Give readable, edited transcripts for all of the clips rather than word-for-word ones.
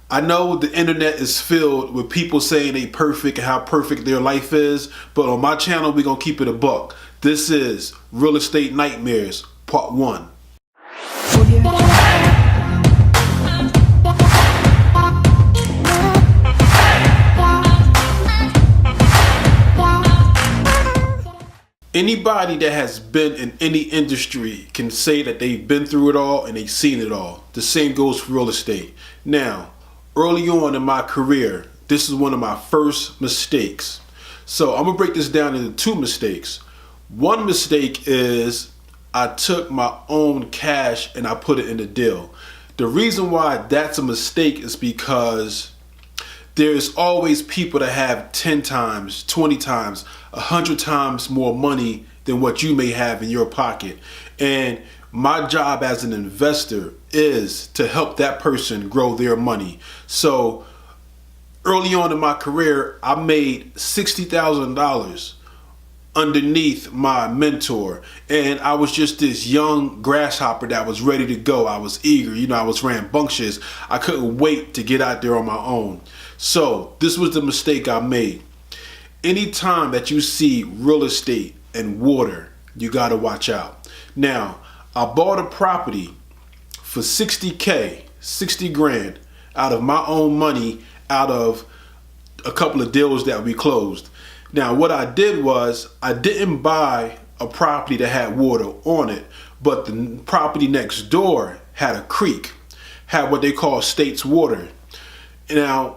I know the internet is filled with people saying they perfect and how perfect their life is, but on my channel, we're going to keep it a buck. This is Real Estate Nightmares, Part 1. Anybody that has been in any industry can say that they've been through it all and they've seen it all. The same goes for real estate. Now, early on in my career, this is one of my first mistakes. So I'm gonna break this down into two mistakes. One mistake is I took my own cash and I put it in the deal. The reason why that's a mistake is because there's always people that have 10 times, 20 times, 100 times more money than what you may have in your pocket. And my job as an investor is to help that person grow their money. So early on in my career, I made $60,000 underneath my mentor, and I was just this young grasshopper that was ready to go. I was eager, I was rambunctious. I couldn't wait to get out there on my own. So this was the mistake I made. Anytime that you see real estate and water, you got to watch out. Now, I bought a property for 60K, 60 grand out of my own money, out of a couple of deals that we closed. Now, what I did was I didn't buy a property that had water on it, but the property next door had a creek, had what they call state's water. Now,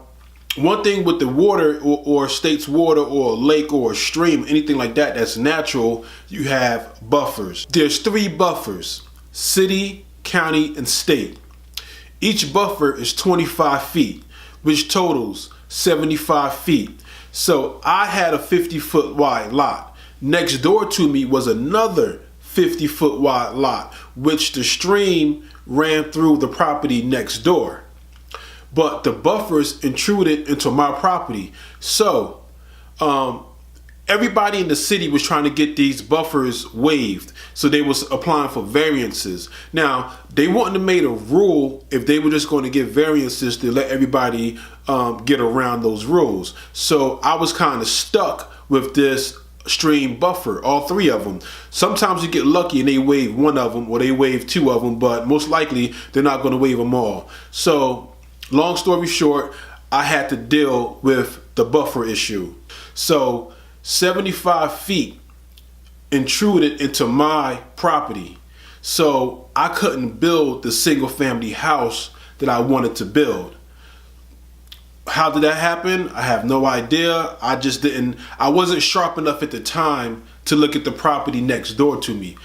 one thing with the water or state's water or a lake or a stream, anything like that that's natural, you have buffers. There's 3 buffers: city, county, and state. Each buffer is 25 feet, which totals 75 feet. So I had a 50-foot wide lot. Next door to me was another 50-foot wide lot, which the stream ran through the property next door. But the buffers intruded into my property. So everybody in the city was trying to get these buffers waived. So they was applying for variances. Now, they wouldn't have made a rule if they were just going to give variances to let everybody get around those rules. So I was kind of stuck with this stream buffer, all 3 of them. Sometimes you get lucky and they waive 1 of them, or they waive 2 of them, but most likely they're not going to waive them all. So long story short, I had to deal with the buffer issue. So 75 feet intruded into my property. So I couldn't build the single family house that I wanted to build. How did that happen? I have no idea. I wasn't sharp enough at the time to look at the property next door to me.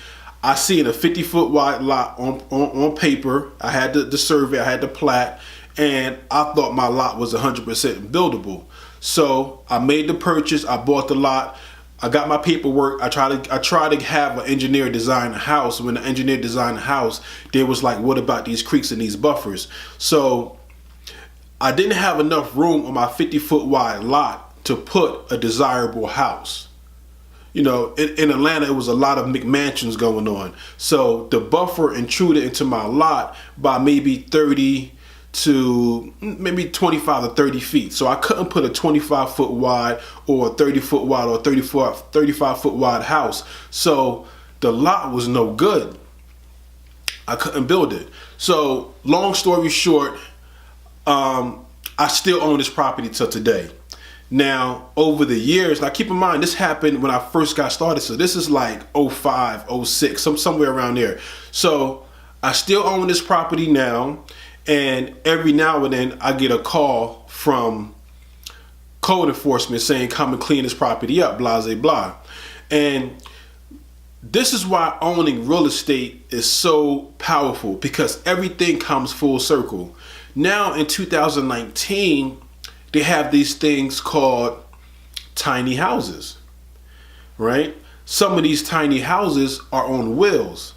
I seen a 50-foot wide lot on paper. I had the survey, I had the plat, and I thought my lot was 100% buildable. So I made the purchase, I bought the lot, I got my paperwork, I tried to have an engineer design a house. When the engineer designed the house, they was like, what about these creeks and these buffers? So I didn't have enough room on my 50-foot wide lot to put a desirable house. In Atlanta, it was a lot of McMansions going on. So the buffer intruded into my lot by maybe 30 to maybe 25 to 30 feet. So I couldn't put a 25-foot wide or a 30-foot wide or 35-foot wide house. So the lot was no good. I couldn't build it. So long story short, I still own this property till today. Now, over the years, now keep in mind, this happened when I first got started. So this is like 05, 06, somewhere around there. So I still own this property now. And every now and then I get a call from code enforcement saying, come and clean this property up, blah, blah, blah. And this is why owning real estate is so powerful, because everything comes full circle. Now in 2019, they have these things called tiny houses, right? Some of these tiny houses are on wheels.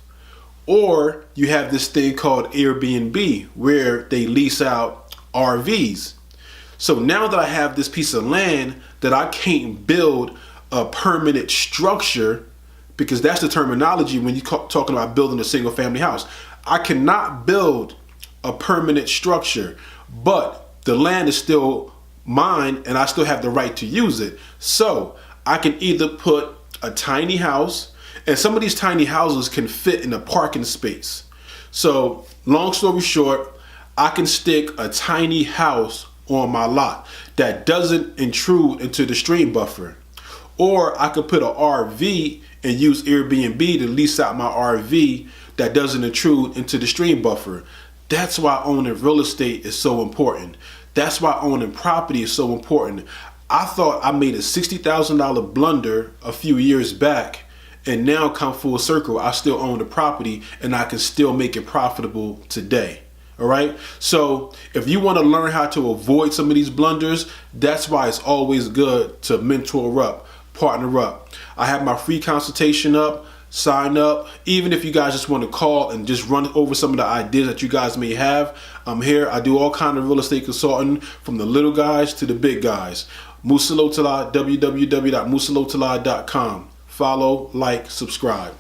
Or you have this thing called Airbnb, where they lease out RVs. So now that I have this piece of land that I can't build a permanent structure, because that's the terminology when you're talking about building a single family house. I cannot build a permanent structure, but the land is still mine and I still have the right to use it. So I can either put a tiny house, and some of these tiny houses can fit in a parking space. So long story short, I can stick a tiny house on my lot that doesn't intrude into the stream buffer. Or I could put an RV and use Airbnb to lease out my RV that doesn't intrude into the stream buffer. That's why owning real estate is so important. That's why owning property is so important. I thought I made a $60,000 blunder a few years back, and now come full circle, I still own the property and I can still make it profitable today. All right. So if you want to learn how to avoid some of these blunders, that's why it's always good to mentor up, partner up. I have my free consultation up. Sign up. Even if you guys just want to call and just run over some of the ideas that you guys may have, I'm here. I do all kind of real estate consulting, from the little guys to the big guys. Musalotala, www.musalotala.com. Follow, like, subscribe.